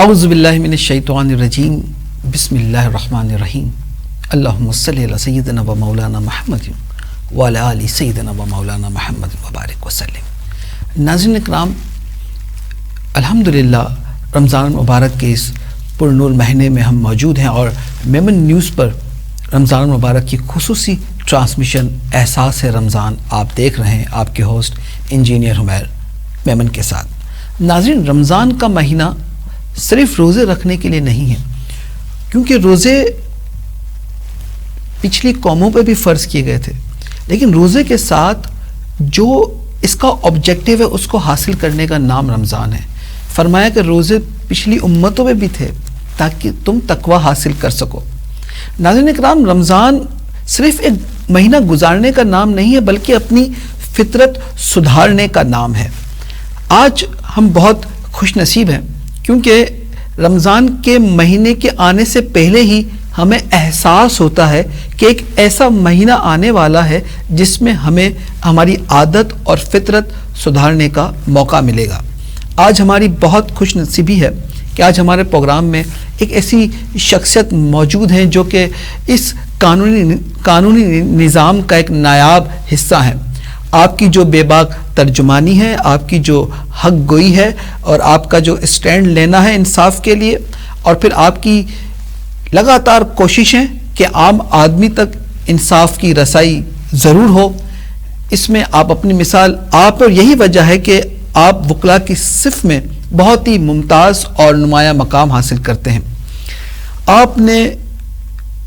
اعوذ باللہ من الشیطان الرجیم بسم اللہ الرحمن الرحیم اللہم صلی علی سیدنا و مولانا محمد وعلی آل سیدنا و مولانا محمد وبارک وسلم۔ ناظرین اکرام، الحمدللہ رمضان مبارک کے اس پرنور مہینے میں ہم موجود ہیں اور میمن نیوز پر رمضان مبارک کی خصوصی ٹرانسمیشن احساس رمضان آپ دیکھ رہے ہیں، آپ کے ہوسٹ انجینئر حمیر میمن کے ساتھ۔ ناظرین، رمضان کا مہینہ صرف روزے رکھنے کے لیے نہیں ہے، کیونکہ روزے پچھلی قوموں پہ بھی فرض کیے گئے تھے، لیکن روزے کے ساتھ جو اس کا آبجیکٹیو ہے اس کو حاصل کرنے کا نام رمضان ہے۔ فرمایا کہ روزے پچھلی امتوں میں بھی تھے تاکہ تم تقوی حاصل کر سکو۔ ناظرین اکرام، رمضان صرف ایک مہینہ گزارنے کا نام نہیں ہے بلکہ اپنی فطرت سدھارنے کا نام ہے۔ آج ہم بہت خوش نصیب ہیں کیونکہ رمضان کے مہینے کے آنے سے پہلے ہی ہمیں احساس ہوتا ہے کہ ایک ایسا مہینہ آنے والا ہے جس میں ہمیں ہماری عادت اور فطرت سدھارنے کا موقع ملے گا۔ آج ہماری بہت خوش نصیبی ہے کہ آج ہمارے پروگرام میں ایک ایسی شخصیت موجود ہیں جو کہ اس قانونی نظام کا ایک نایاب حصہ ہیں۔ آپ کی جو بے باک ترجمانی ہے، آپ کی جو حق گوئی ہے اور آپ کا جو اسٹینڈ لینا ہے انصاف کے لیے، اور پھر آپ کی لگاتار کوششیں کہ عام آدمی تک انصاف کی رسائی ضرور ہو، اس میں آپ اپنی مثال آپ، اور یہی وجہ ہے کہ آپ وکلاء کی صف میں بہت ہی ممتاز اور نمایاں مقام حاصل کرتے ہیں۔ آپ نے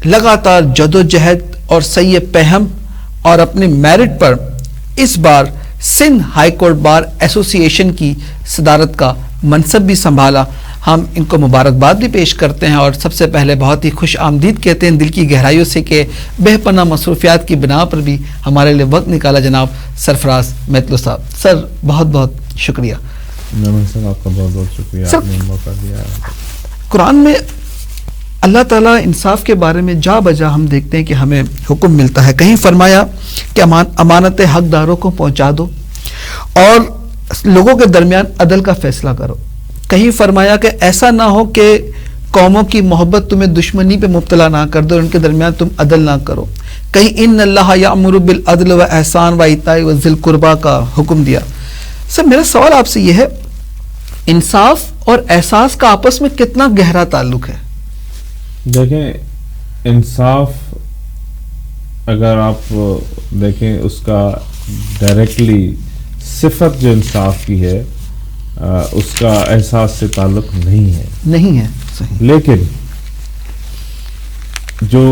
لگاتار جدوجہد اور سعی پہم اور اپنے میرٹ پر اس بار سندھ ہائی کورٹ بار ایسوسی ایشن کی صدارت کا منصب بھی سنبھالا۔ ہم ان کو مبارکباد بھی پیش کرتے ہیں اور سب سے پہلے بہت ہی خوش آمدید کہتے ہیں دل کی گہرائیوں سے کہ بے پناہ مصروفیات کی بنا پر بھی ہمارے لیے وقت نکالا جناب سرفراز میتلو صاحب۔ سر بہت بہت شکریہ۔ آپ کا بہت بہت شکریہ، آپ نے موقع دیا۔ قرآن میں اللہ تعالیٰ انصاف کے بارے میں جا بجا ہم دیکھتے ہیں کہ ہمیں حکم ملتا ہے۔ کہیں فرمایا کہ امانت حقداروں کو پہنچا دو اور لوگوں کے درمیان عدل کا فیصلہ کرو۔ کہیں فرمایا کہ ایسا نہ ہو کہ قوموں کی محبت تمہیں دشمنی پہ مبتلا نہ کر دو اور ان کے درمیان تم عدل نہ کرو۔ کہیں ان اللہ یأمر بالعدل و احسان و ایتاء ذی القربی کا حکم دیا۔ سر میرا سوال آپ سے یہ ہے، انصاف اور احساس کا آپس میں کتنا گہرا تعلق ہے؟ دیکھیں، انصاف اگر آپ دیکھیں اس کا ڈائریکٹلی صفت جو انصاف کی ہے اس کا احساس سے تعلق نہیں ہے صحیح۔ لیکن جو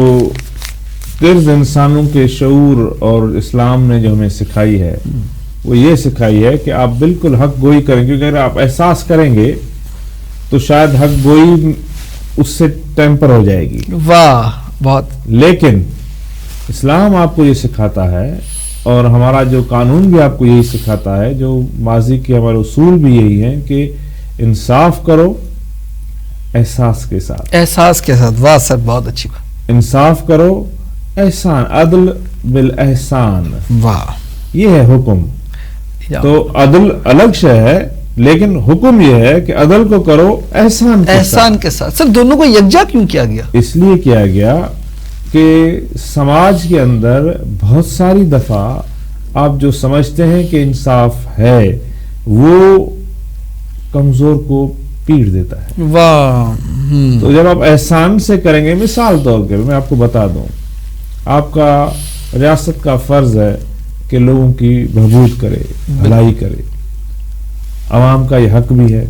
طرز انسانوں کے شعور اور اسلام نے جو ہمیں سکھائی ہے وہ یہ سکھائی ہے کہ آپ بالکل حق گوئی کریں، کیونکہ اگر آپ احساس کریں گے تو شاید حق گوئی اس سے ٹیمپر ہو جائے گی۔ واہ، بہت۔ لیکن اسلام آپ کو یہ سکھاتا ہے اور ہمارا جو قانون بھی آپ کو یہی سکھاتا ہے، جو ماضی کے ہمارے اصول بھی یہی ہیں کہ انصاف کرو احساس کے ساتھ۔ احساس کے ساتھ، واہ سر، بہت اچھی بات۔ انصاف کرو احسان، عدل بالاحسان، واہ، یہ ہے حکم۔ تو عدل الگ شے ہے لیکن حکم یہ ہے کہ عدل کو کرو احسان کے ساتھ۔ سر دونوں کو یکجا کیوں کیا گیا؟ اس لیے کیا گیا کہ سماج کے اندر بہت ساری دفعہ آپ جو سمجھتے ہیں کہ انصاف ہے وہ کمزور کو پیٹ دیتا ہے۔ واہ۔ تو جب آپ احسان سے کریں گے، مثال طور پر میں آپ کو بتا دوں، آپ کا ریاست کا فرض ہے کہ لوگوں کی بہبود کرے، بھلائی کرے، عوام کا یہ حق بھی ہے،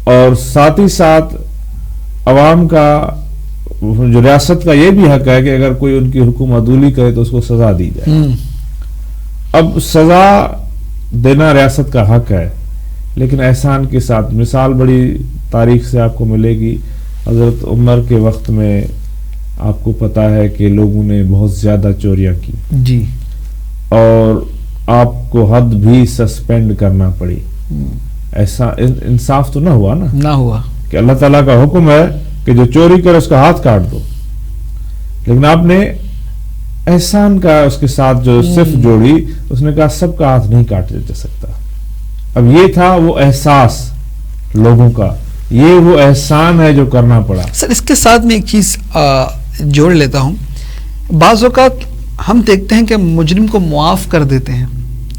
اور ساتھ ہی ساتھ عوام کا جو ریاست کا یہ بھی حق ہے کہ اگر کوئی ان کی حکم عدولی کرے تو اس کو سزا دی جائے۔ اب سزا دینا ریاست کا حق ہے لیکن احسان کے ساتھ، مثال بڑی تاریخ سے آپ کو ملے گی، حضرت عمر کے وقت میں آپ کو پتا ہے کہ لوگوں نے بہت زیادہ چوریاں کی جی، اور آپ کو حد بھی سسپینڈ کرنا پڑی۔ ایسا انصاف تو نہ ہوا کہ اللہ تعالیٰ کا حکم ہے کہ جو چوری کرے اس کا ہاتھ کاٹ دو، لیکن آپ نے احسان کا اس کے ساتھ جو صف جوڑی، اس نے کہا سب کا ہاتھ نہیں کاٹا جا سکتا۔ اب یہ تھا وہ احساس لوگوں کا. یہ وہ احسان ہے جو کرنا پڑا. سر اس کے ساتھ میں ایک چیز جوڑ لیتا ہوں. بعض اوقات ہم دیکھتے ہیں کہ مجرم کو معاف کر دیتے ہیں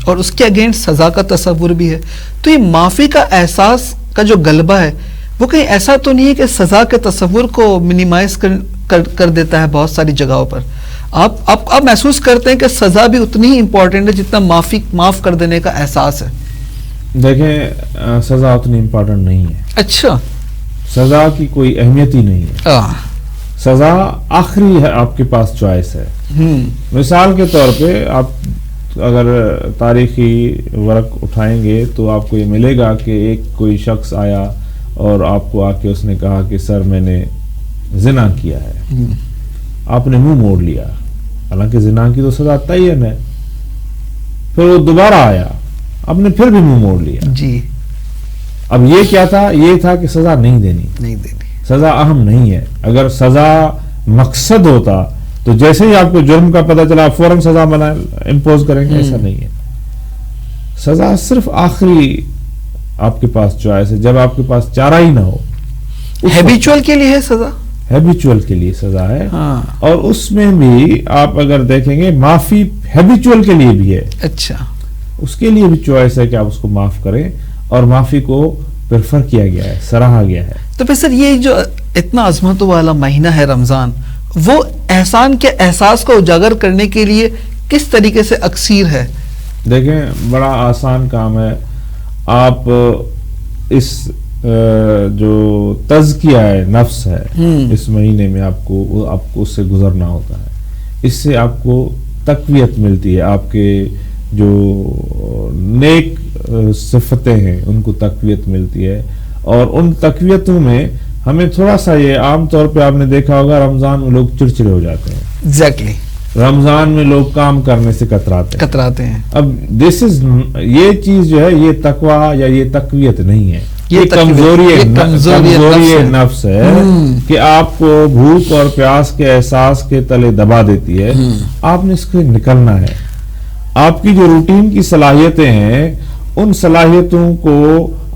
اور اس کے اگینسٹ سزا کا تصور بھی ہے. تو یہ معافی کا احساس کا جو غلبہ ہے وہ کہیں ایسا تو نہیں ہے کہ سزا کے تصور کو منیمائز کر دیتا ہے بہت ساری جگہوں پر؟ آپ محسوس کرتے ہیں کہ سزا بھی اتنی ہی امپورٹنٹ ہے جتنا معاف کر دینے کا احساس ہے؟ دیکھیں سزا اتنی امپورٹنٹ نہیں ہے. اچھا. سزا کی کوئی اہمیت ہی نہیں ہے. سزا آخری ہے آپ کے پاس چوائس ہے. مثال کے طور پہ آپ اگر تاریخی ورق اٹھائیں گے تو آپ کو یہ ملے گا کہ ایک کوئی شخص آیا اور آپ کو آ کے اس نے کہا کہ سر میں نے زنا کیا ہے. آپ نے منہ موڑ لیا، حالانکہ زنا کی تو سزا تعین ہے. پھر وہ دوبارہ آیا، آپ نے پھر بھی منہ موڑ لیا. جی. اب یہ کیا تھا؟ یہ تھا کہ سزا نہیں دینی. سزا اہم نہیں ہے. اگر سزا مقصد ہوتا تو جیسے ہی آپ کو جرم کا پتہ چلا فوراً سزا امپوز کریں گے، ایسا نہیں ہے. سزا صرف آخری آپ کے پاس چوائس ہے، جب آپ کے پاس چارہ ہی نہ ہو. ہیبیچول کے لیے ہے سزا. ہیبیچول کے لیے سزا ہے. اور اس میں بھی آپ اگر دیکھیں گے معافی ہیبیچول کے لیے بھی ہے. اچھا. اس کے لیے بھی چوائس ہے کہ آپ اس کو معاف کریں، اور معافی کو پریفر کیا گیا ہے، سراہا گیا ہے. تو پھر سر یہ جو اتنا عظمتوں والا مہینہ ہے رمضان، وہ احسان کے احساس کو اجاگر کرنے کے لیے کس طریقے سے اکثیر ہے؟ دیکھیں بڑا آسان کام ہے. آپ اس جو تزکیہ ہے نفس ہے اس مہینے میں آپ کو اس سے گزرنا ہوتا ہے. اس سے آپ کو تقویت ملتی ہے. آپ کے جو نیک صفتیں ہیں ان کو تقویت ملتی ہے. اور ان تقویتوں میں ہمیں تھوڑا سا یہ عام طور پہ آپ نے دیکھا ہوگا رمضان میں لوگ چڑچڑے ہو جاتے ہیں. ایگزیکٹلی. رمضان میں لوگ کام کرنے سے کتراتے ہیں. اب یہ چیز جو ہے یہ تقویٰ یا یہ تقویت نہیں ہے، یہ کمزوری نفس ہے کہ آپ کو بھوک اور پیاس کے احساس کے تلے دبا دیتی ہے. آپ نے اس کو نکلنا ہے. آپ کی جو روٹین کی صلاحیتیں ہیں ان صلاحیتوں کو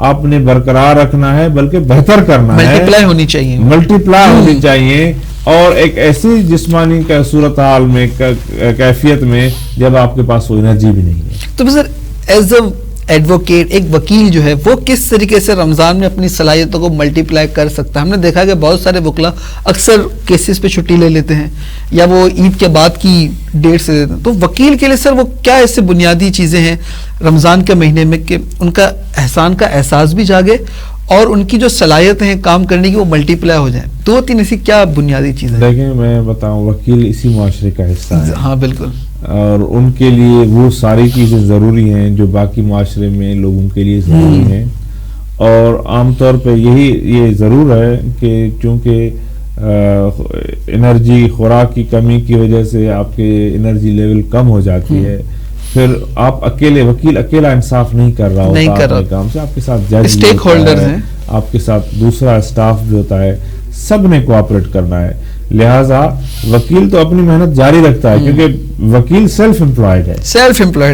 آپ نے برقرار رکھنا ہے، بلکہ بہتر کرنا ہے. ملٹیپلائی ہونی چاہیے. اور ایک ایسی جسمانی کا صورتحال میں کیفیت میں جب آپ کے پاس کوئی انرجی بھی نہیں ہے. تو سر ایز اے ایڈوکیٹ، ایک وکیل جو ہے وہ کس طریقے سے رمضان میں اپنی صلاحیتوں کو ملٹیپلائی کر سکتا ہے؟ ہم نے دیکھا کہ بہت سارے وکلا اکثر کیسز پہ چھٹی لے لیتے ہیں یا وہ عید کے بعد کی ڈیٹ سے دیتے ہیں. تو وکیل کے لیے سر وہ کیا ایسے بنیادی چیزیں ہیں رمضان کے مہینے میں کہ ان کا احسان کا احساس بھی جاگے اور ان کی جو صلاحیتیں ہیں کام کرنے کی وہ ملٹیپلائی ہو جائیں؟ 2-3 ایسی کیا بنیادی چیزیں؟ دیکھیں میں بتاؤں، وکیل اسی معاشرے کا حصہ ہے. ہاں بالکل. اور ان کے لیے وہ ساری چیزیں ضروری ہیں جو باقی معاشرے میں لوگوں کے لیے ضروری ہیں. اور عام طور پہ یہ ضرور ہے کہ چونکہ انرجی خوراک کی کمی کی وجہ سے آپ کے انرجی لیول کم ہو جاتی ہے. پھر آپ وکیل اکیلا انصاف نہیں کر رہا ہوتا اپنے کام سے. آپ کے ساتھ جج اسٹیک ہولڈرز ہیں، آپ کے ساتھ دوسرا اسٹاف بھی ہوتا ہے. سب نے کوآپریٹ کرنا ہے. لہٰذا وکیل تو اپنی محنت جاری رکھتا ہے کیونکہ وکیل سیلف امپلائڈ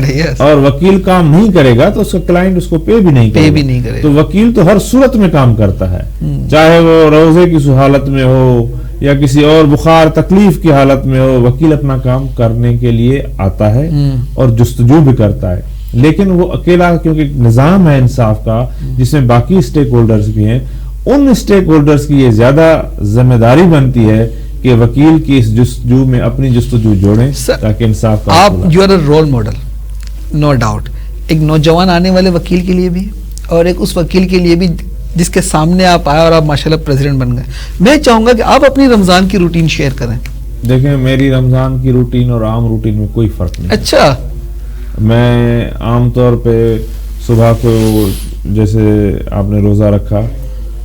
ہے. اور وکیل کام نہیں کرے گا تو اس کا کلائنٹ اس کو پے بھی نہیں کرے گا. تو وکیل تو ہر صورت میں کام کرتا ہے، چاہے وہ روزے کی حالت میں ہو یا کسی اور بخار تکلیف کی حالت میں ہو. وکیل اپنا کام کرنے کے لیے آتا ہے اور جستجو بھی کرتا ہے. لیکن وہ اکیلا، کیونکہ نظام ہے انصاف کا جس میں باقی اسٹیک ہولڈرز بھی ہیں، ان اسٹیک ہولڈرز کی یہ زیادہ ذمہ داری بنتی ہے کہ وکیل کی اس جستجو میں اپنی جستجو جوڑیں تاکہ انصاف کا. آپ you are a role model no doubt, ایک نوجوان آنے والے وکیل کے لیے بھی اور ایک اس وکیل کے لیے بھی جس کے سامنے آپ آئے اور آپ ماشاءاللہ پریزیڈنٹ بن گئے. میں چاہوں گا کہ آپ اپنی رمضان کی روٹین شیئر کریں. دیکھیں میری رمضان کی روٹین اور عام روٹین میں کوئی فرق نہیں. اچھا. میں عام طور پہ صبح کو جیسے آپ نے روزہ رکھا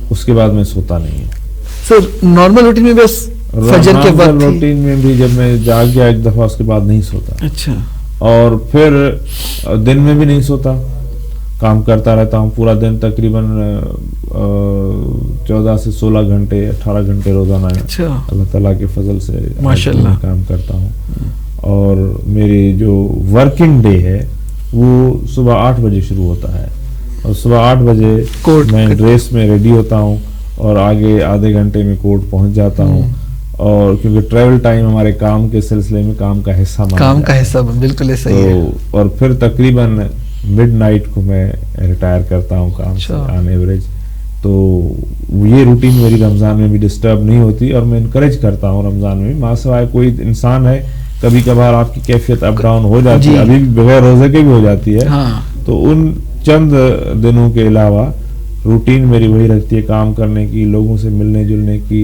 اس کے بعد میں سوتا نہیں ہوں. سر نارمل روٹین میں بس فجر کے وقت روٹین میں بھی جب میں جاگ گیا ایک دفعہ اس کے بعد نہیں سوتا. اچھا. اور پھر دن میں بھی نہیں سوتا، کام کرتا رہتا ہوں پورا دن، تقریباً 14 سے 16 گھنٹے 18 گھنٹے روزانہ. اچھا. اللہ تعالیٰ کے فضل سے ماشاءاللہ کام کرتا ہوں. اور میری جو ورکنگ ڈے ہے وہ صبح 8 بجے شروع ہوتا ہے اور صبح 8 بجے میں ڈریس میں ریڈی ہوتا ہوں اور آگے آدھے گھنٹے میں کورٹ پہنچ جاتا ہوں، اور کیونکہ ٹریول ٹائم ہمارے کام کے سلسلے میں کام کا حصہ بالکل صحیح ہے، اور پھر تقریباً مڈ نائٹ کو میں ریٹائر کرتا ہوں کام سے آن ایوریج. تو یہ روٹین میری رمضان میں بھی ڈسٹرب نہیں ہوتی، اور میں انکریج کرتا ہوں رمضان میں ماں سوائے کوئی انسان ہے کبھی کبھار آپ کی کیفیت اپ ڈاؤن ہو جاتی ہے، ابھی بغیر روزے کے بھی ہو جاتی ہے، تو ان چند دنوں کے علاوہ روٹین میری وہی رہتی ہے کام کرنے کی، لوگوں سے ملنے جلنے کی،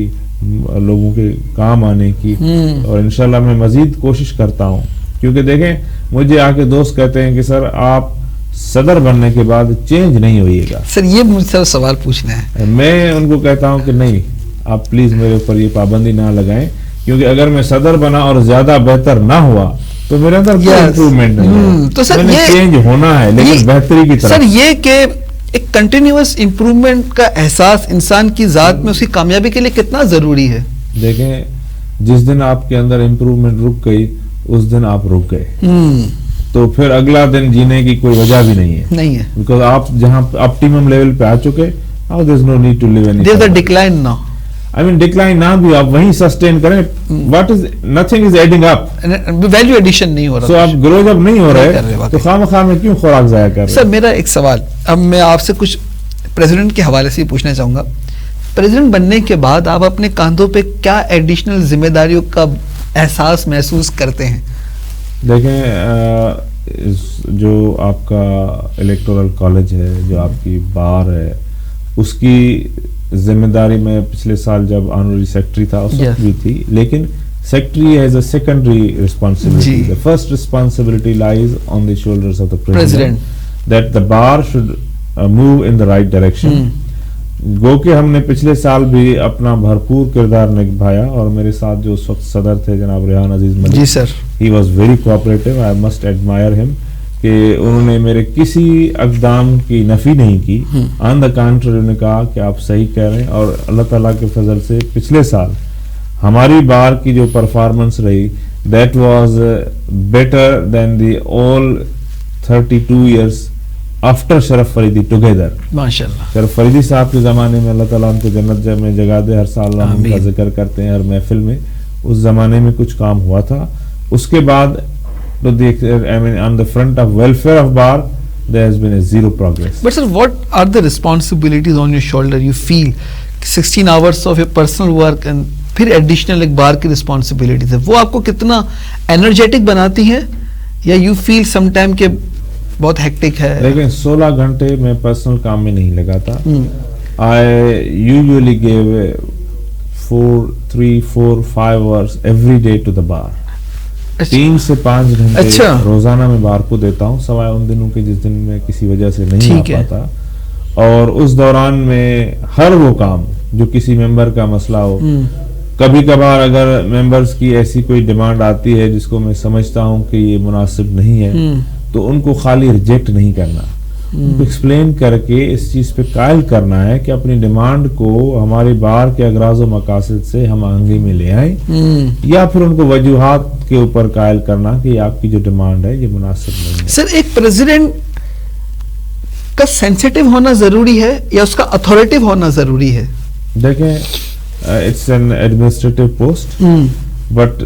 لوگوں کے کام آنے کی، اور انشاءاللہ میں مزید کوشش کرتا ہوں. کیونکہ دیکھیں مجھے آ کے دوست کہتے ہیں کہ سر آپ صدر بننے کے بعد چینج نہیں ہوئیے گا. سر یہ مجھ سے سوال پوچھنا ہے. میں ان کو کہتا ہوں کہ نہیں، آپ پلیز میرے اوپر یہ پابندی نہ لگائیں، کیونکہ اگر میں صدر بنا اور زیادہ بہتر نہ ہوا تو میرے اندر کوئی امپروومنٹ نہیں ہے. تو سر یہ چینج ہونا ہے لیکن بہتری کی طرف. سر یہ کہ ایک کنٹینیوس امپروومنٹ کا احساس انسان کی ذات میں اس کی کامیابی کے لیے کتنا ضروری ہے؟ دیکھیں جس دن آپ کے اندر امپروومنٹ رک گئی اس دن آپ رک گئے، تو پھر اگلا دن جینے کی کوئی وجہ بھی نہیں ہے. بیکاز آپ جہاں آپٹیمم لیول پہ آ چکے، now there is no need to live any there is a decline now. I mean decline نہ بھی آپ وہیں سسٹین کریں. what is nothing is adding up. Value addition نہیں ہو رہا. so آپ گرو جب نہیں ہو رہے تو خواہ مخواہ میں کیوں خوراک ضائع کر رہے؟ سر میرا ایک سوال اب میں آپ سے کچھ پریزیڈنٹ کے حوالے سے پوچھنا چاہوں گا. پریزیڈنٹ بننے کے بعد آپ اپنے کاندھوں پہ کیا ایڈیشنل ذمہ داریوں کا احساس محسوس کرتے ہیں؟ دیکھیں جو آپ کا الیکٹورل کالج ہے، جو آپ کی بار ہے، اس کی ذمہ داری میں پچھلے سال جب آنرری سیکرٹری تھا اس وقت بھی تھی، لیکن secretary as a secondary responsibility. The first responsibility lies on the shoulders of the president that the bar should move in the right direction. گو کہ ہم نے پچھلے سال بھی اپنا بھرپور کردار نبھایا، اور میرے ساتھ جو اس وقت صدر تھے جناب ریحان عزیز ملک، جی سر، he was very cooperative. I must admire him کہ انہوں نے میرے کسی اقدام کی نفی نہیں کی. آن دا کانٹری انہوں نے کہا کہ آپ صحیح کہہ رہے ہیں، اور اللہ تعالیٰ کے فضل سے پچھلے سال ہماری بار کی جو پرفارمنس رہی that was better than the all 32 years after Sharaf Faridi together. ماشاءاللہ. شرف فریدی صاحب کے زمانے میں اللہ تعالیٰ ان کو جنت میں جگہ دے، ہر سال ہم ان کا ذکر کرتے ہیں ہر محفل میں. اس زمانے میں کچھ کام ہوا تھا. اس کے بعد I mean on the front of welfare of bar there has been a zero progress. But sir, what are the responsibilities on your shoulder? You feel 16 hours of your personal work and پھر additional ایک بار کی responsibilities ہے، وہ آپ کو کتنا energetic بناتی ہیں، یا you feel sometime کہ بہت hectic ہے؟ لیکن 16 گھنٹے میں پرسنل کام میں نہیں لگاتا. I usually gave 3-4-5 hours every day to the bar. 3 سے 5 گھنٹے روزانہ میں بار کو دیتا ہوں، سوائے ان دنوں کے جس دن میں کسی وجہ سے نہیں آ پاتا. اور اس دوران میں ہر وہ کام جو کسی ممبر کا مسئلہ ہو، کبھی کبھار اگر ممبرز کی ایسی کوئی ڈیمانڈ آتی ہے جس کو میں سمجھتا ہوں کہ یہ مناسب نہیں ہے، تو ان کو خالی ریجیکٹ نہیں کرنا، ان کو ایکسپلین کر کے اس چیز پہ قائل کرنا ہے کہ اپنی ڈیمانڈ کو ہماری بار کے اغراض و مقاصد سے ہم آہنگی میں لے آئیں، یا پھر ان کو وجوہات کے اوپر قائل کرنا کہ یہ آپ کی جو ڈیمانڈ ہے یہ مناسب نہیں ہے. سر ایک پریزیڈنٹ کا سینسیٹیو ہونا ضروری ہے یا اس کا اتھارٹیو ہونا ضروری ہے؟ دیکھیں it's an administrative post, but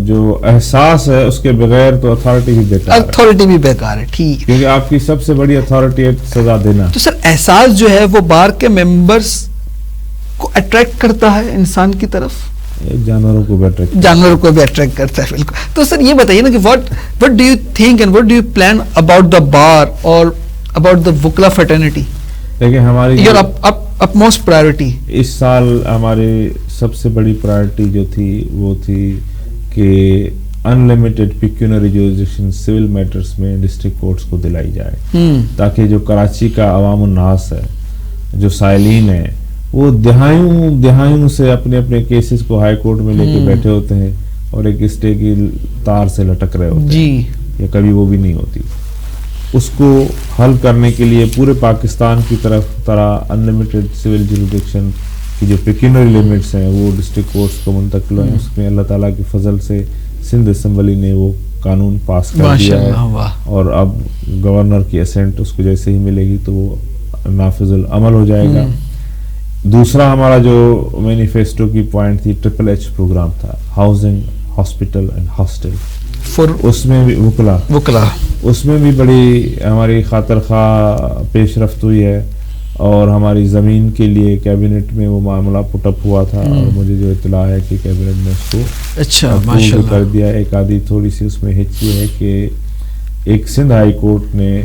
جو احساس ہے اس کے بغیر تو اتھارٹی بھی بیکار ہے. ٹھیک، کیونکہ آپ کی سب سے بڑی اتھارٹی ہے سزا دینا. تو سر احساس جو ہے وہ بار کے ممبرز کو اٹریکٹ کرتا ہے انسان کی طرف؟ جانوروں کو بھی اٹریکٹ کرتا ہے. بالکل. تو سر یہ بتائیے نا کہ what do you think and what do you plan about the bar or about the وکلا fraternity? دیکھیں ہماری your utmost priority اس سال ہماری سب سے بڑی پرائرٹی جو تھی وہ تھی کہ انلمیٹڈ پیکیونری جورسڈکشن سول میٹرز میں ڈسٹرکٹ کورٹس کو دلائی جائے، تاکہ جو کراچی کا عوام الناس ہے، جو سائلین ہیں، وہ دہائیوں سے اپنے اپنے کیسز کو ہائی کورٹ میں لے کے بیٹھے ہوتے ہیں اور ایک اسٹے کی تار سے لٹک رہے ہوتے ہیں، یا کبھی وہ بھی نہیں ہوتی. اس کو حل کرنے کے لیے پورے پاکستان کی طرح انلمیٹڈ سول جورسڈکشن کی جو پیکیونری لیمٹس ہیں وہ ڈسٹرکٹ کورٹس کو منتقل ہوئے. اس میں اللہ تعالیٰ کے فضل سے سندھ اسمبلی نے وہ قانون پاس کر دیا ہے اور اب گورنر کی اسینٹ اس کو جیسے ہی ملے گی تو وہ نافذ العمل ہو جائے گا. دوسرا ہمارا جو مینیفیسٹو کی پوائنٹ تھی ٹرپل ایچ پروگرام تھا, ہاؤسنگ, ہاسپٹل اینڈ ہاسٹل, اس میں بھی وکلا اس میں بھی بڑی ہماری خاطر خواہ پیش رفت ہوئی ہے اور ہماری زمین کے لیے کیبنٹ میں وہ معاملہ پٹ اپ ہوا تھا اور مجھے جو اطلاع ہے کہ کیبنٹ نے اس کو اپروو کر دیا. ایک آدھی تھوڑی سی اس میں ہچ یہ ہے کہ ایک سندھ ہائی کورٹ نے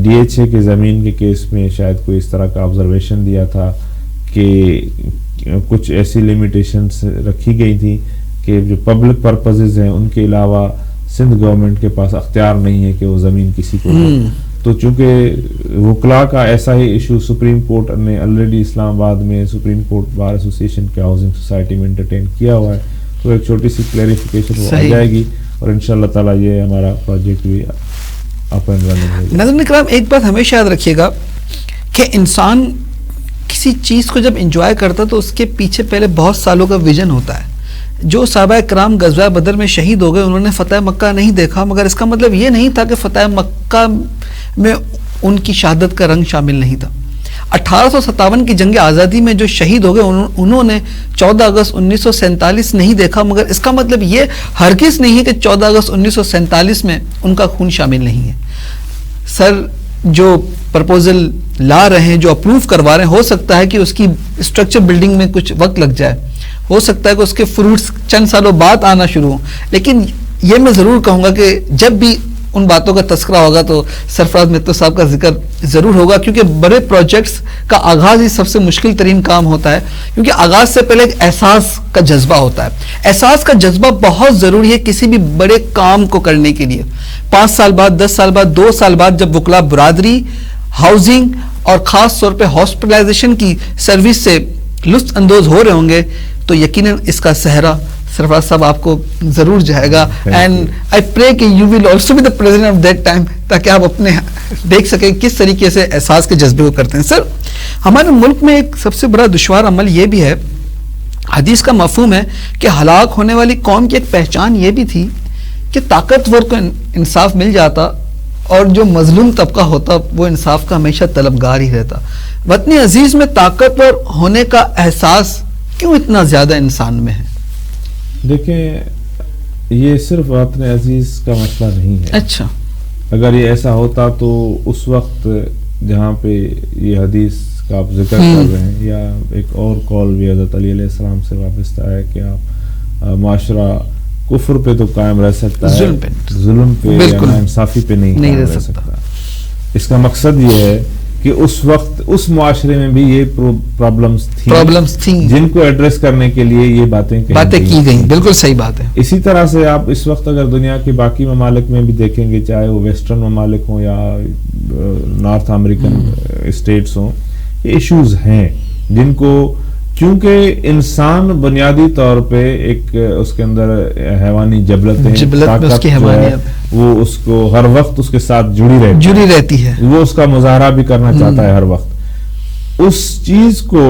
ڈی ایچ اے کے زمین کے کیس میں شاید کوئی اس طرح کا آبزرویشن دیا تھا کہ کچھ ایسی لمیٹیشنس رکھی گئی تھی کہ جو پبلک پرپزز ہیں ان کے علاوہ سندھ گورنمنٹ کے پاس اختیار نہیں ہے کہ وہ زمین کسی کو دے. تو چونکہ وکلا کا ایسا ہی ایشو سپریم کورٹ نے آلریڈی اسلام آباد میں سپریم کورٹ بار ایسوسیشن کے ہاؤسنگ سوسائٹی میں انٹرٹین کیا ہوا ہے, تو ایک چھوٹی سی کلیریفیکیشن ہو جائے گی اور انشاءاللہ تعالی یہ ہمارا پروجیکٹ بھی اپ اینڈ رننگ ہو جائے. ناظرین کرام, ایک بات ہمیشہ یاد رکھیے گا کہ انسان کسی چیز کو جب انجوائے کرتا تو اس کے پیچھے پہلے بہت سالوں کا ویژن ہوتا ہے. جو صحابہ کرام غزوہ بدر میں شہید ہو گئے انہوں نے فتح مکہ نہیں دیکھا, مگر اس کا مطلب یہ نہیں تھا کہ فتح مکہ میں ان کی شہادت کا رنگ شامل نہیں تھا. 1857 کی جنگ آزادی میں جو شہید ہو گئے انہوں نے 14 اگست 1947 نہیں دیکھا, مگر اس کا مطلب یہ ہرگز نہیں ہے کہ 14 اگست 1947 میں ان کا خون شامل نہیں ہے. سر جو پرپوزل لا رہے ہیں, جو اپروو کروا رہے ہیں, ہو سکتا ہے کہ اس کی اسٹرکچر بلڈنگ میں کچھ وقت لگ جائے, ہو سکتا ہے کہ اس کے فروٹس چند سالوں بعد آنا شروع ہوں, لیکن یہ میں ضرور کہوں گا کہ جب بھی ان باتوں کا تذکرہ ہوگا تو سرفراز متو صاحب کا ذکر ضرور ہوگا, کیونکہ بڑے پروجیکٹس کا آغاز ہی سب سے مشکل ترین کام ہوتا ہے, کیونکہ آغاز سے پہلے ایک احساس کا جذبہ ہوتا ہے. احساس کا جذبہ بہت ضروری ہے کسی بھی بڑے کام کو کرنے کے لیے. 5 سال بعد, 10 سال بعد, 2 سال بعد جب وکلا برادری ہاؤسنگ اور خاص طور پہ ہاسپٹلائزیشن کی سروس سے لطف اندوز ہو رہے ہوں گے تو یقیناً اس کا صحرا سرفراز صاحب آپ کو ضرور جائے گا. اینڈ آئی پرے کہ you will also be the president of that time, تاکہ آپ اپنے دیکھ سکیں کس طریقے سے احساس کے جذبے کو کرتے ہیں. سر ہمارے ملک میں ایک سب سے بڑا دشوار عمل یہ بھی ہے, حدیث کا مفہوم ہے کہ ہلاک ہونے والی قوم کی ایک پہچان یہ بھی تھی کہ طاقتور کو انصاف مل جاتا اور جو مظلوم طبقہ ہوتا وہ انصاف کا ہمیشہ طلبگار ہی رہتا. وطن عزیز میں طاقتور ہونے کا احساس کیوں اتنا زیادہ انسان میں ہے؟ دیکھیں, یہ صرف وطن عزیز کا مسئلہ نہیں ہے. اچھا, اگر یہ ایسا ہوتا تو اس وقت جہاں پہ یہ حدیث کا آپ ذکر کر رہے ہیں, یا ایک اور قول بھی حضرت علی علیہ السلام سے وابستہ ہے کہ آپ معاشرہ کفر پہ تو قائم رہ سکتا ہے, ظلم پہ یا ناانصافی پہ نہیں رہ سکتا. اس کا مقصد یہ ہے کہ اس وقت اس معاشرے میں بھی یہ پرابلمز تھیں جن کو ایڈریس کرنے کے لیے یہ باتیں کی گئیں. بالکل صحیح بات ہے. اسی طرح سے آپ اس وقت اگر دنیا کے باقی ممالک میں بھی دیکھیں گے, چاہے وہ ویسٹرن ممالک ہوں یا نارتھ امریکن اسٹیٹس ہوں, یہ ایشوز ہیں جن کو, کیونکہ انسان بنیادی طور پہ ایک اس کے اندر حیوانی جبلت وہ اس کو ہر وقت اس کے ساتھ جڑی رہتی ہے, وہ اس کا مظاہرہ بھی کرنا چاہتا ہے ہر وقت. اس چیز کو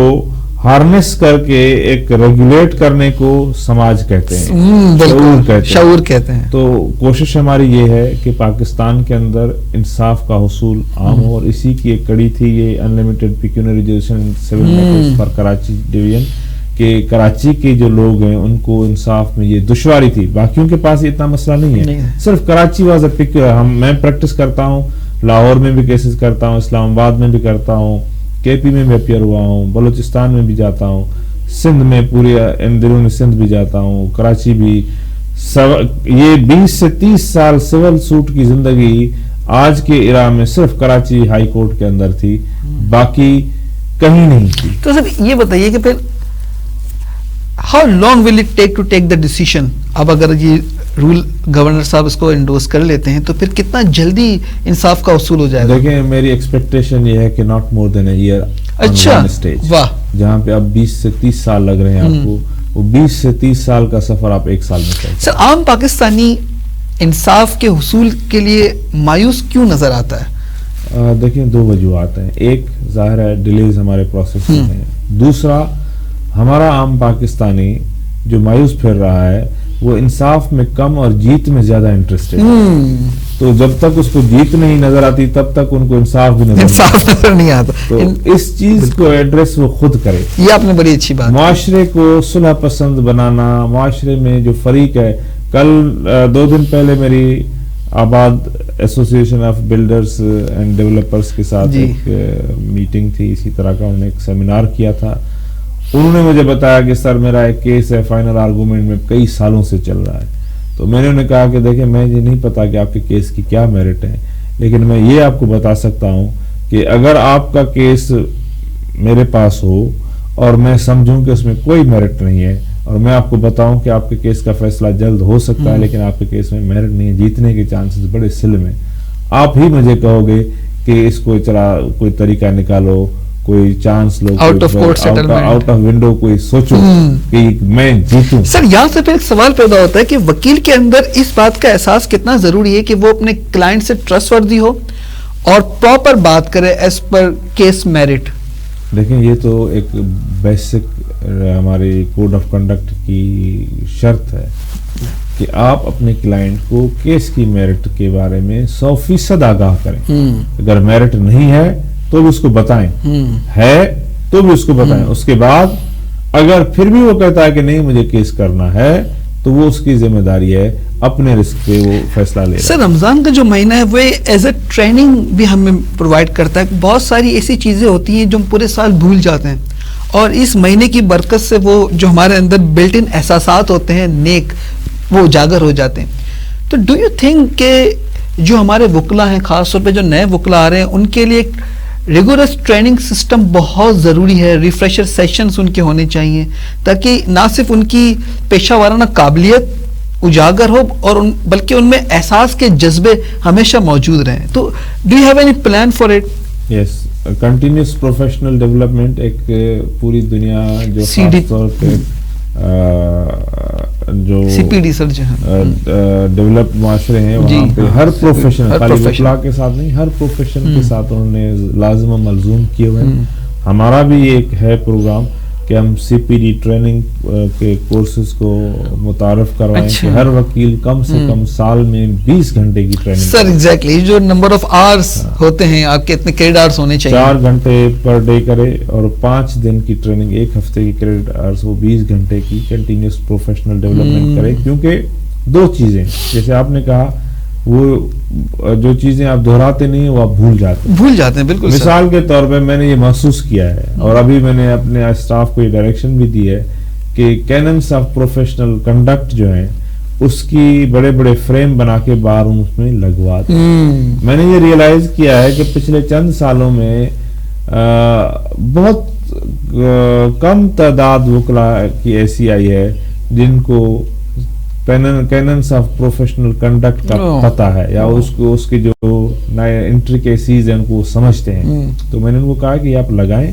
ہارنس کر کے ایک ریگولیٹ کرنے کو سماج کہتے ہیں, شعور کہتے ہیں. تو کوشش ہماری یہ ہے کہ پاکستان کے اندر انصاف کا حصول عام ہو, اور اسی کی ایک کڑی تھی یہ unlimited pecuniary resolution civil matters for Karachi division, کہ کراچی کے جو لوگ ہیں ان کو انصاف میں یہ دشواری تھی. باقیوں کے پاس اتنا مسئلہ نہیں ہے, صرف کراچی واز اے پیکیولر. میں پریکٹس کرتا ہوں, لاہور میں بھی کیسز کرتا ہوں, اسلام آباد میں بھی کرتا ہوں, کے پی میں بھی اپیئر ہوا ہوں, بلوچستان میں بھی جاتا ہوں, سندھ میں پورے اندرون سندھ بھی جاتا ہوں, کراچی بھی. یہ 20 سے 30 سال سول سوٹ کی زندگی آج کے ایرا میں صرف کراچی ہائی کورٹ کے اندر تھی, باقی کہیں نہیں تھی. تو سر یہ بتائیے کہ پھر how long will it take to take the decision? اب اگر یہ رول گورنر صاحب اس کو انڈورس کر لیتے ہیں تو پھر کتنا جلدی انصاف کا حصول ہو جائے گا؟ دیکھیں, میری ایکسپیکٹیشن یہ ہے کہ not more than a year. اچھا, واہ. جہاں پہ اب 20 سے 30 سال لگ رہے ہیں آپ کو, وہ 20 سے 30 سال کا سفر آپ 1 سال میں کریں. سر عام پاکستانی انصاف کے حصول کے لیے مایوس کیوں نظر آتا ہے؟ دیکھیں, 2 وجوہات ہیں. ایک ظاہر ہے ڈیلیز ہمارے پروسیس میں ہیں, دوسرا ہمارا عام پاکستانی جو مایوس پھر رہا ہے وہ انصاف میں کم اور جیت میں زیادہ انٹرسٹڈ ہے. تو جب تک اس کو جیت نہیں نظر آتی تب تک ان کو انصاف بھی نظر نہیں آتا. تو اس چیز کو ایڈریس وہ خود کرے. یہ آپ نے بڑی اچھی بات. معاشرے کو صلح پسند بنانا, معاشرے میں جو فریق ہے, کل 2 دن پہلے میری آباد association of builders and developers کے ساتھ ایک میٹنگ تھی, اسی طرح کا انہوں نے ایک سیمینار کیا تھا. انہوں نے مجھے بتایا کہ سر میرا ایک کیس ہے فائنل آرگومنٹ میں کئی سالوں سے چل رہا ہے. تو میں نے انہیں کہا کہ دیکھیں میں یہ نہیں پتا کہ آپ کے کیس کی کیا میرٹ ہے, لیکن میں یہ آپ کو بتا سکتا ہوں کہ اگر آپ کا کیس میرے پاس ہو اور میں سمجھوں کہ اس میں کوئی میرٹ نہیں ہے, اور میں آپ کو بتاؤں کہ آپ کے کیس کا فیصلہ جلد ہو سکتا ہے لیکن آپ کے کیس میں میرٹ نہیں ہے, جیتنے کے چانسز بڑے سلم ہیں, آپ ہی مجھے کہو گے کہ اس کو کوئی طریقہ نکالو, کوئی چانس لو, out of court settlement, out of window کوئی سوچو کہ میں جیتوں. سر یہاں سے پھر ایک سوال پیدا ہوتا ہے کہ وکیل کے اندر اس بات کا احساس کتنا ضروری ہے کہ وہ اپنے کلائنٹ سے ٹرسٹ وردی ہو اور پراپر بات کرے ایز پر کیس میرٹ. دیکھیں یہ تو ایک بیسک ہماری کوڈ آف کنڈکٹ کی شرط ہے کہ آپ اپنے کلائنٹ کو کیس کی میرٹ کے بارے میں 100% آگاہ کریں. اگر میرٹ نہیں ہے تو بھی اس کو بتائیں, ہے تو بھی اس کو بتائیں. اس کے بعد اگر پھر بھی وہ کہتا ہے کہ نہیں مجھے کیس کرنا ہے تو وہ اس کی ذمہ داری ہے, اپنے رسک پہ وہ فیصلہ لے. سر رمضان کا جو مہینہ ہے وہ ایز اے ٹریننگ بھی ہمیں پرووائڈ کرتا ہے. بہت ساری ایسی چیزیں ہوتی ہیں جو ہم پورے سال بھول جاتے ہیں, اور اس مہینے کی برکت سے وہ جو ہمارے اندر بلٹ ان احساسات ہوتے ہیں نیک, وہ اجاگر ہو جاتے ہیں. تو ڈو یو تھنک کہ جو ہمارے وکلا ہیں, خاص طور پہ جو نئے وکلا آ رہے ہیں, ان کے لیے ایک ریگولر ٹریننگ سسٹم بہت ضروری ہے, ریفریشر سیشنز ان کے ہونے چاہیے تاکہ نہ صرف ان کی پیشہ ورانہ قابلیت اجاگر ہو اور بلکہ ان میں احساس کے جذبے ہمیشہ موجود رہیں. تو do you have any plan for it? Yes, continuous professional development ایک پوری دنیا جو خاص طور پہ جو ڈیولپ معاشرے ہیں وہاں پہ ہر پروفیشن, خالی وکلا کے ساتھ نہیں, ہر پروفیشن کے ساتھ انہوں نے لازم و ملزوم کیے ہوئے ہیں. ہمارا بھی ایک ہے پروگرام کہ ہم سی پی ڈی ٹریننگ کے کورسز کو متعارف کروائیں کہ ہر وکیل کم سے کم سال میں 20 گھنٹے کی ٹریننگ. سر ایگزیکٹلی جو نمبر آف آورس ہوتے ہیں آپ کے, اتنے کریڈٹ آورس ہونے چاہیے. 4 گھنٹے پر ڈے کرے اور 5 دن کی ٹریننگ, 1 ہفتے کی کریڈٹ آورس, وہ 20 گھنٹے کی کنٹینیوس پروفیشنل ڈیولپمنٹ کرے. کیونکہ 2 چیزیں جیسے آپ نے کہا, وہ جو چیزیں آپ دہراتے نہیں وہ آپ بھول جاتے ہیں. بالکل. مثال کے طور پہ میں نے یہ محسوس کیا ہے اور ابھی میں نے اپنے اسٹاف کو یہ ڈائریکشن بھی دی ہے کہ کیننس آف پروفیشنل کنڈکٹ جو ہیں اس کی بڑے بڑے فریم بنا کے باہر اس میں لگوا دیں. میں نے یہ ریئلائز کیا ہے کہ پچھلے چند سالوں میں بہت کم تعداد وکلا کی ایسی آئی ہے جن کو کیننس آف پروفیشنل کنڈکٹ کا پتہ ہے یا اس کے جو نئے انٹریکیسیز ہیں ان کو سمجھتے ہیں. تو میں نے ان کو کہا کہ آپ لگائیں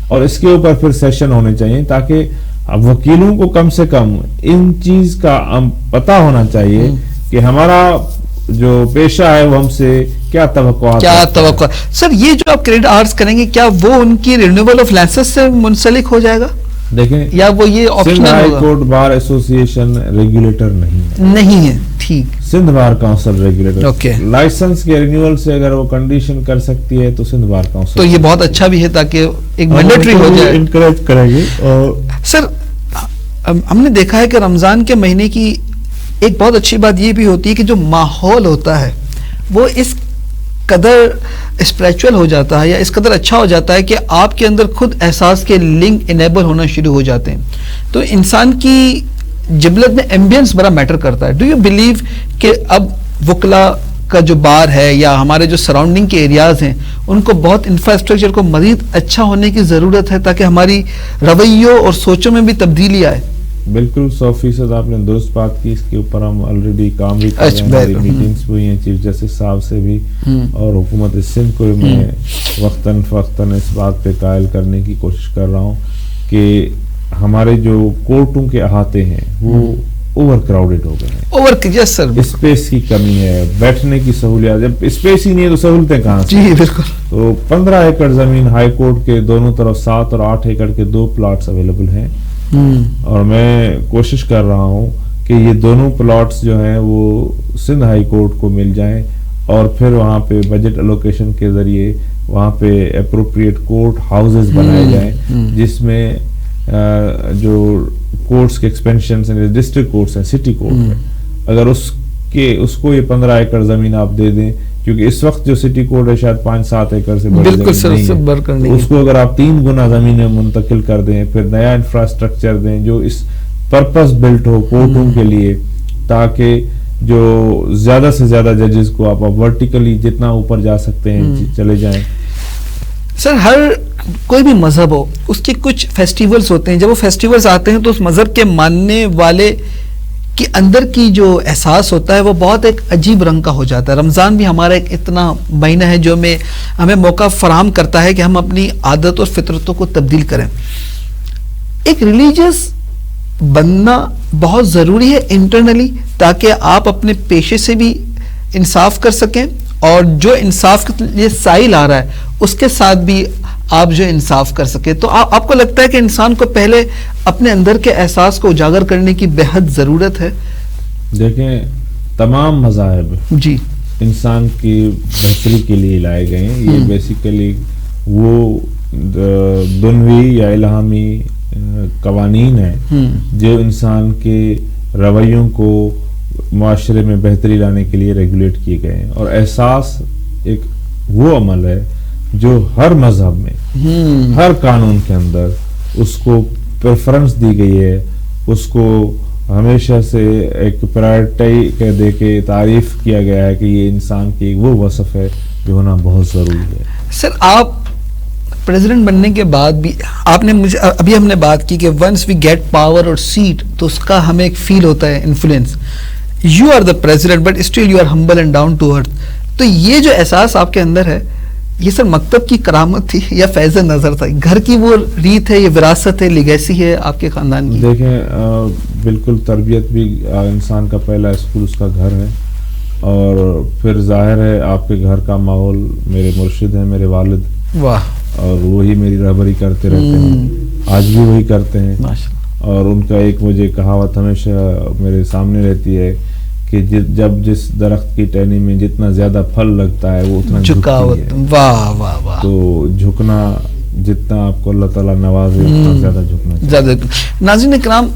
اور اس کے اوپر پھر سیشن ہونے چاہیے تاکہ اب وکیلوں کو کم سے کم ان چیز کا پتہ ہونا چاہیے کہ ہمارا جو پیشہ ہے وہ ہم سے کیا توقع. سر یہ جو آپ کریڈٹ آورس کریں گے کیا وہ ان کی رینیول آف لائسنس سے منسلک ہو جائے گا؟ دیکھیں یا وہ یہ Sindh high court bar association regulator نہیں ہے. ٹھیک. سندھ بار کاؤنسل ریگولیٹر. لائسنس کے رینیول سے اگر وہ کنڈیشن کر سکتی ہے تو سندھ بار کاؤنسل. تو یہ بہت اچھا بھی ہے تاکہ ایک مینڈیٹری ہو جائے. انکریج کریں گے. سر ہم نے دیکھا ہے کہ رمضان کے مہینے کی ایک بہت اچھی بات یہ بھی ہوتی ہے کہ جو ماحول ہوتا ہے وہ اس قدر اسپریچول ہو جاتا ہے یا اس قدر اچھا ہو جاتا ہے کہ آپ کے اندر خود احساس کے لنک انیبل ہونا شروع ہو جاتے ہیں. تو انسان کی جبلت میں ایمبینس بڑا میٹر کرتا ہے. ڈو یو بلیو کہ اب وکلا کا جو بار ہے یا ہمارے جو سراؤنڈنگ کے ایریاز ہیں ان کو بہت انفراسٹرکچر کو مزید اچھا ہونے کی ضرورت ہے تاکہ ہماری رویوں اور سوچوں میں بھی تبدیلی آئے؟ بالکل 100% آپ نے درست بات کی. اس کے اوپر ہم آلریڈی کام بھی کر رہے ہیں, ہماری میٹنگز ہوئی ہیں چیف جسٹس صاحب سے بھی اور حکومت سندھ کو میں وقتاً فوقتاً اس بات پہ قائل کرنے کی کوشش کر رہا ہوں کہ ہمارے جو کورٹوں کے احاطے ہیں وہ اوور کراؤڈڈ ہو گئے ہیں. یس سر. اسپیس کی کمی ہے, بیٹھنے کی سہولیات, جب اسپیس ہی نہیں ہے تو سہولتیں کہاں سے؟ جی بالکل. تو 15 ایکڑ زمین ہائی کورٹ کے دونوں طرف 7 اور 8 ایکڑ کے 2 پلاٹس اویلیبل ہیں اور میں کوشش کر رہا ہوں کہ کہ یہ دونوں پلاٹس جو ہیں وہ سندھ ہائی کورٹ کو مل جائیں اور پھر وہاں پہ بجٹ الوکیشن کے ذریعے وہاں پہ اپروپریٹ کورٹ ہاؤسز بنائے جائیں جس میں جو کورٹس کے ایکسپینشنز ہیں ڈسٹرکٹ کورٹس ہیں سٹی کورٹ ہے اگر اس کو یہ 15 ایکڑ زمین آپ دے دیں کیونکہ اس وقت جو سٹی کورٹ ہے شاید 5-7 ایکڑ سے بڑی زمین نہیں ہے اس کو اگر آپ 3 گنا زمین میں منتقل کر دیں پھر نیا انفراسٹرکچر دیں جو اس پرپس بلٹ ہو کورٹوں کے لیے تاکہ جو زیادہ سے زیادہ ججز کو آپ ورٹیکلی جتنا اوپر جا سکتے ہیں چلے جائیں. سر ہر کوئی بھی مذہب ہو اس کے کچھ فیسٹیولز ہوتے ہیں جب وہ فیسٹیولز آتے ہیں تو اس مذہب کے ماننے والے کے اندر کی جو احساس ہوتا ہے وہ بہت ایک عجیب رنگ کا ہو جاتا ہے. رمضان بھی ہمارا ایک اتنا مہینہ ہے جو ہمیں موقع فراہم کرتا ہے کہ ہم اپنی عادت اور فطرتوں کو تبدیل کریں. ایک ریلیجیس بننا بہت ضروری ہے انٹرنلی تاکہ آپ اپنے پیشے سے بھی انصاف کر سکیں اور جو انصاف کے لیے سائل آ رہا ہے اس کے ساتھ بھی آپ جو انصاف کر سکیں. تو آپ کو لگتا ہے کہ انسان کو پہلے اپنے اندر کے احساس کو اجاگر کرنے کی بے حد ضرورت ہے؟ دیکھیں تمام مذاہب جی انسان کی بہتری کے لیے لائے گئے ہیں. یہ بیسیکلی وہ دنوی یا الہامی قوانین ہیں جو انسان کے رویوں کو معاشرے میں بہتری لانے کے لیے ریگولیٹ کیے گئے ہیں اور احساس ایک وہ عمل ہے جو ہر مذہب میں ہر قانون کے اندر اس کو پریفرنس دی گئی ہے اس کو ہمیشہ سے ایک پرائرٹی دے کے تعریف کیا گیا ہے کہ یہ انسان کی وہ وصف ہے جو ہونا بہت ضروری ہے. سر آپ پریزیڈنٹ بننے کے بعد بھی آپ نے مجھے ابھی ہم نے بات کی کہ ونس وی گیٹ پاور اور سیٹ تو اس کا ہمیں ایک فیل ہوتا ہے influence. You are the president but still you are humble and down to earth. تو یہ جو احساس آپ کے اندر ہے یہ سر مکتب کی کرامت تھی یا فیض نظر تھا؟ گھر کی وہ ریت ہے، یہ وراثت ہے، لیگیسی ہے آپ کے خاندان کی؟ دیکھیں بالکل تربیت بھی انسان کا پہلا اسکول اس کا گھر ہے اور پھر ظاہر ہے آپ کے گھر کا ماحول. میرے مرشد ہیں میرے والد، واہ، اور وہی میری رہبری کرتے رہتے ہیں، آج بھی وہی کرتے ہیں. اور ان کا ایک مجھے کہاوت ہمیشہ میرے سامنے رہتی ہے کہ جب جس درخت کی ٹہنی میں جتنا زیادہ پھل لگتا ہے وہ اتنا جھکتی ہے. واہ واہ واہ. تو جھکنا جتنا آپ کو اللہ تعالیٰ نوازے اتنا زیادہ جھکنا زیادہ. ناظرین کرام،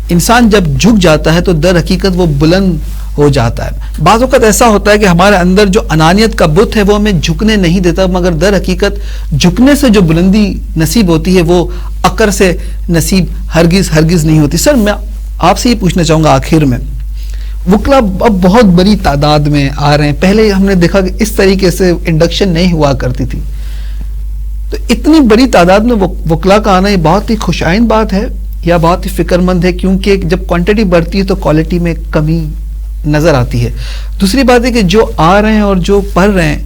انسان جب جھک جاتا ہے تو در حقیقت وہ بلند ہو جاتا ہے. بعض اوقات ایسا ہوتا ہے کہ ہمارے اندر جو انانیت کا بت ہے وہ ہمیں جھکنے نہیں دیتا، مگر در حقیقت جھکنے سے جو بلندی نصیب ہوتی ہے وہ عقر سے نصیب ہرگز نہیں ہوتی. سر میں آپ سے یہ پوچھنا چاہوں گا آخر میں، وکلا اب بہت بڑی تعداد میں آ رہے ہیں. پہلے ہم نے دیکھا کہ اس طریقے سے انڈکشن نہیں ہوا کرتی تھی. تو اتنی بڑی تعداد میں وکلا کا آنا یہ بہت ہی خوش آئند بات ہے یا بہت ہی فکر مند ہے، کیونکہ جب کوانٹٹی بڑھتی ہے تو کوالٹی میں کمی نظر آتی ہے. دوسری بات ہے کہ جو آ رہے ہیں اور جو پڑھ رہے ہیں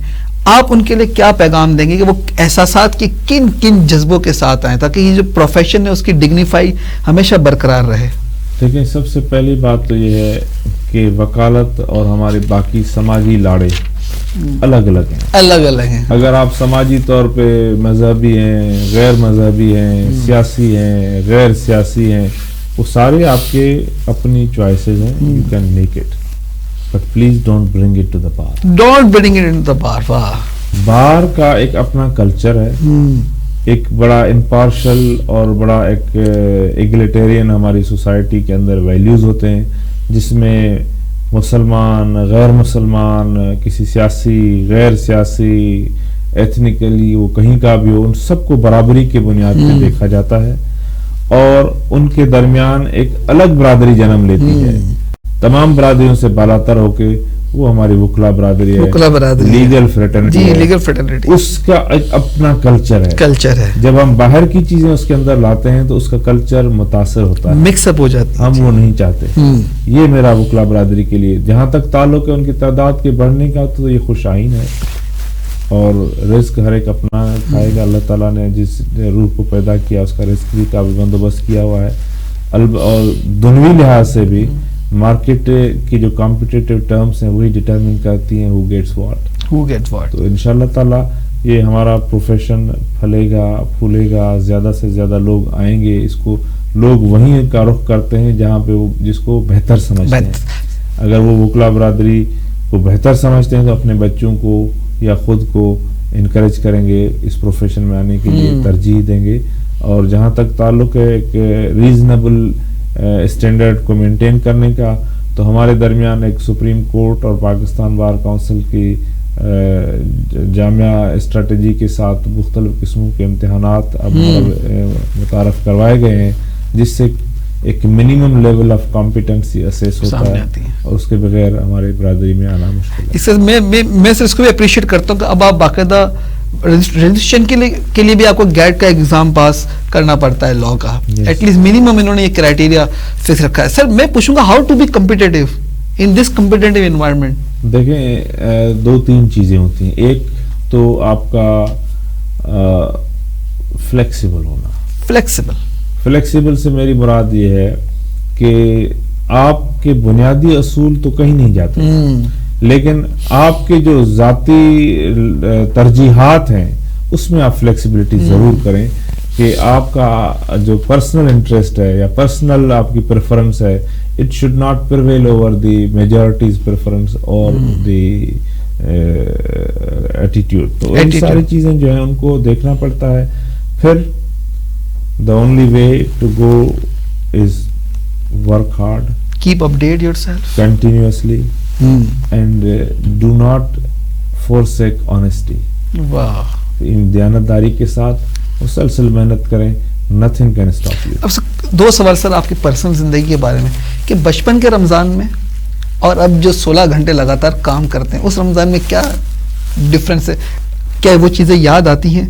آپ ان کے لیے کیا پیغام دیں گے کہ وہ احساسات کے کن جذبوں کے ساتھ آئیں تاکہ یہ جو پروفیشن ہے اس کی ڈگنیفائی ہمیشہ برقرار رہے؟ دیکھیں سب سے پہلی بات تو یہ ہے کہ وکالت اور ہمارے باقی سماجی لاڑے الگ الگ ہیں. اگر آپ سماجی طور پہ مذہبی ہیں، غیر مذہبی ہیں، سیاسی ہیں، غیر سیاسی ہیں، وہ سارے آپ کے اپنی چوائسز ہیں. You can make it but please don't bring it to the bar. Don't bring it to the bar. واہ. بار کا ایک اپنا کلچر ہے، ایک بڑا امپارشل اور بڑا ایک ایگلیٹیرین ہماری سوسائٹی کے اندر ویلیوز ہوتے ہیں جس میں مسلمان، غیر مسلمان، کسی سیاسی، غیر سیاسی، ایتھنیکلی وہ کہیں کا بھی ہو، ان سب کو برابری کے بنیاد پہ دیکھا جاتا ہے اور ان کے درمیان ایک الگ برادری جنم لیتی ہے. تمام برادریوں سے بالاتر ہو کے وہ ہماری وکلا برادری ہے، لیگل فریٹرنٹی. اس کا ایک اپنا کلچر ہے. جب ہم باہر کی چیزیں اس کے اندر لاتے ہیں تو اس کا کلچر متاثر ہوتا ہے، مکس اپ ہو جاتا ہے. ہم وہ نہیں چاہتے. یہ میرا وکلا برادری کے لیے جہاں تک تعلق ہے ان کی تعداد کے بڑھنے کا تو یہ خوش آئین ہے اور رزق ہر ایک اپنا کھائے گا. اللہ تعالیٰ نے جس روح کو پیدا کیا اس کا رزق بھی کا بھی بندوبست کیا ہوا ہے. اور دنوی لحاظ سے بھی مارکیٹ کی جو کمپٹیٹیو ٹرمز ہیں وہی ڈٹرمن کرتی ہیں who gets what. تو انشاءاللہ تعالیٰ یہ ہمارا پروفیشن پھلے گا پھولے گا، زیادہ سے زیادہ لوگ آئیں گے، اس کو لوگ وہیں کا رخ کرتے ہیں جہاں پہ وہ جس کو بہتر سمجھتے ہیں. اگر وہ وکلا برادری کو بہتر سمجھتے ہیں تو اپنے بچوں کو یا خود کو انکریج کریں گے، اس پروفیشن میں آنے کے لیے ترجیح دیں گے. اور جہاں تک تعلق ہے ایک ریزنیبل اسٹینڈرڈ کو مینٹین کرنے کا، تو ہمارے درمیان ایک سپریم کورٹ اور پاکستان بار کونسل کی جامعہ اسٹریٹجی کے ساتھ مختلف قسموں کے امتحانات اب متعارف کروائے گئے ہیں، جس سے ایک minimum level of competency assess ہوتا ہے، اور اس کے بغیر ہمارے برادری میں آنا مشکل ہے. اس سے میں اس کو بھی اپریشیٹ کرتا ہوں کہ اب آپ باقاعدہ رجسٹریشن کے لیے بھی آپ کو گیٹ کا ایگزام پاس کرنا پڑتا ہے لاء کا، ایٹ لیسٹ منیمم انہوں نے یہ کرائٹیریا فکس رکھا ہے. سر میں پوچھوں گا how to be competitive in this competitive environment. دیکھیں 2-3 چیزیں ہوتی ہیں. ایک تو آپ کا فلیکسیبل ہونا. فلیکسیبل سے میری مراد یہ ہے کہ آپ کے بنیادی اصول تو کہیں نہیں جاتے، لیکن آپ کے جو ذاتی ترجیحات ہیں اس میں آپ فلیکسیبلٹی ضرور کریں کہ آپ کا جو پرسنل انٹرسٹ ہے یا پرسنل آپ کی پریفرنس ہے، it should not prevail over the majorities preference اور دی ایٹیٹیوڈ. تو یہ ساری چیزیں جو ہیں ان کو دیکھنا پڑتا ہے. پھر the only way to go is work hard, keep update yourself continuously, and do not forsake honesty. واہ. دیانتداری کے ساتھ مسلسل محنت کریں. nothing can stop you. اب 2 سوال سر آپ کی پرسنل زندگی کے بارے میں کہ بچپن کے رمضان میں اور اب جو 16 گھنٹے لگاتار کام کرتے ہیں اس رمضان میں کیا ڈفرینس ہے؟ کیا وہ چیزیں یاد آتی ہیں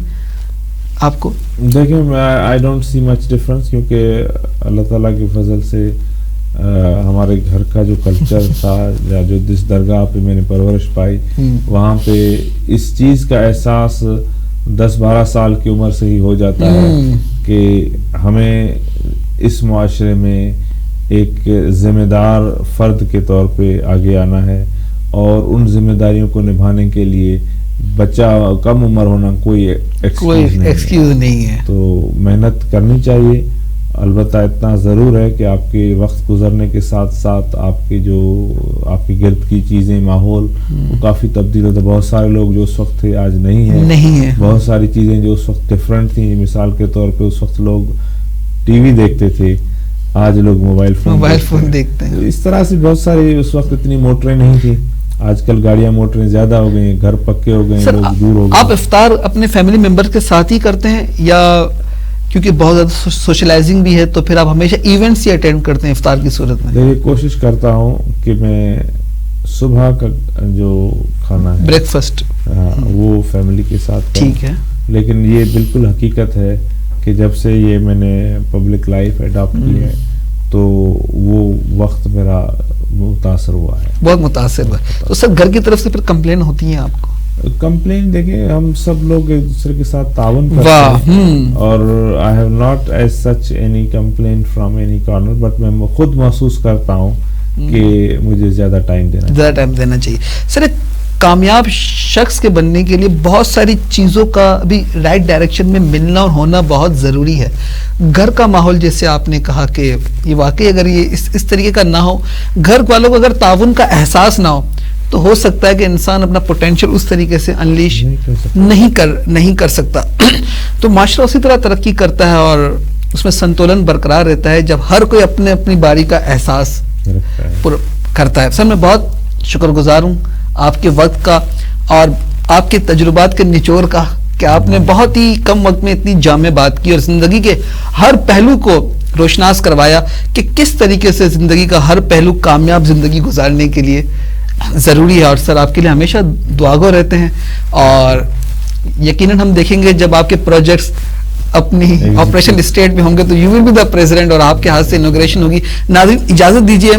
آپ کو؟ دیکھیں I don't see much difference, کیونکہ اللہ تعالیٰ کے فضل سے ہمارے گھر کا جو کلچر تھا یا جو جس درگاہ پہ میں نے پرورش پائی وہاں پہ اس چیز کا احساس 10-12 سال کی عمر سے ہی ہو جاتا ہے کہ ہمیں اس معاشرے میں ایک ذمہ دار فرد کے طور پہ آگے آنا ہے، اور ان ذمہ داریوں کو نبھانے کے لیے بچہ کم عمر ہونا کوئی ایکسکیوز نہیں ہے. تو محنت کرنی چاہیے. البتہ اتنا ضرور ہے کہ آپ کے وقت گزرنے کے ساتھ ساتھ آپ کے جو آپ کے گرد کی چیزیں ماحول وہ کافی تبدیل ہوتا ہے. بہت سارے لوگ جو اس وقت تھے آج نہیں ہیں. بہت ساری چیزیں جو اس وقت ڈفرینٹ تھیں، مثال کے طور پہ اس وقت لوگ ٹی وی دیکھتے تھے، آج لوگ موبائل فون دیکھتے ہیں. اس طرح سے بہت ساری اس وقت اتنی موٹریں نہیں تھیں، آج کل گاڑیاں موٹریں زیادہ ہو گئی ہیں، گھر پکے ہو گئے ہیں، لوگ دور ہو گئے. آپ افطار اپنے فیملی ممبر کے ساتھ ہی کرتے ہیں یا کیونکہ بہت زیادہ سوشلائزنگ بھی ہے تو پھر آپ ہمیشہ ایونٹس ہی اٹینڈ کرتے ہیں افطار کی صورت میں؟ دیکھیے کوشش کرتا ہوں کہ میں صبح کا جو کھانا ہے بریک فاسٹ وہ فیملی کے ساتھ کروں. ٹھیک ہے. لیکن یہ بالکل حقیقت ہے کہ جب سے یہ میں نے پبلک لائف اڈاپٹ کی ہے تو وہ وقت میرا متاثر ہوا ہے، بہت متاثر ہوا. تو سر گھر کی طرف سے پھر کمپلین ہوتی ہیں آپ کو؟ کمپلین دیکھیں ہم سب لوگ ایک دوسرے کے ساتھ تعاون کرتے ہیں، اور I have not as such any complain from any corner, but میں خود محسوس کرتا ہوں کہ مجھے زیادہ ٹائم دینا چاہیے. سر ایک کامیاب شخص کے بننے کے لیے بہت ساری چیزوں کا بھی رائٹ ڈائریکشن میں ملنا اور ہونا بہت ضروری ہے. گھر کا ماحول جیسے آپ نے کہا کہ یہ واقعی اگر یہ اس طریقے کا نہ ہو، گھر والوں کو اگر تعاون کا احساس نہ ہو تو ہو سکتا ہے کہ انسان اپنا پوٹینشیل اس طریقے سے انلیش نہیں کر سکتا. تو معاشرہ اسی طرح ترقی کرتا ہے اور اس میں سنتولن برقرار رہتا ہے جب ہر کوئی اپنے اپنی باری کا احساس کرتا ہے. سر میں بہت شکر گزار ہوں آپ کے وقت کا اور آپ کے تجربات کے نچوڑ کا کہ آپ نے بہت ہی کم وقت میں اتنی جامع بات کی اور زندگی کے ہر پہلو کو روشناس کروایا کہ کس طریقے سے زندگی کا ہر پہلو کامیاب زندگی گزارنے کے لیے ضروری ہے. اور سر آپ کے لیے ہمیشہ دعاگو رہتے ہیں اور یقیناً ہم دیکھیں گے جب آپ کے پروجیکٹس اپنی آپریشن اسٹیٹ میں ہوں گے تو you will be the president اور آپ کے ہاتھ سے انوگریشن ہوگی. ناظرین اجازت دیجیے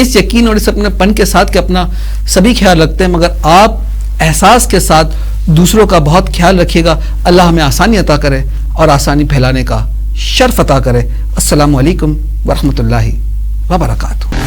اس یقین اور اس اپنے پن کے ساتھ کہ اپنا سبھی خیال رکھتے ہیں مگر آپ احساس کے ساتھ دوسروں کا بہت خیال رکھیے گا. اللہ ہمیں آسانی عطا کرے اور آسانی پھیلانے کا شرف عطا کرے. السلام علیکم ورحمۃ اللہ وبرکاتہ.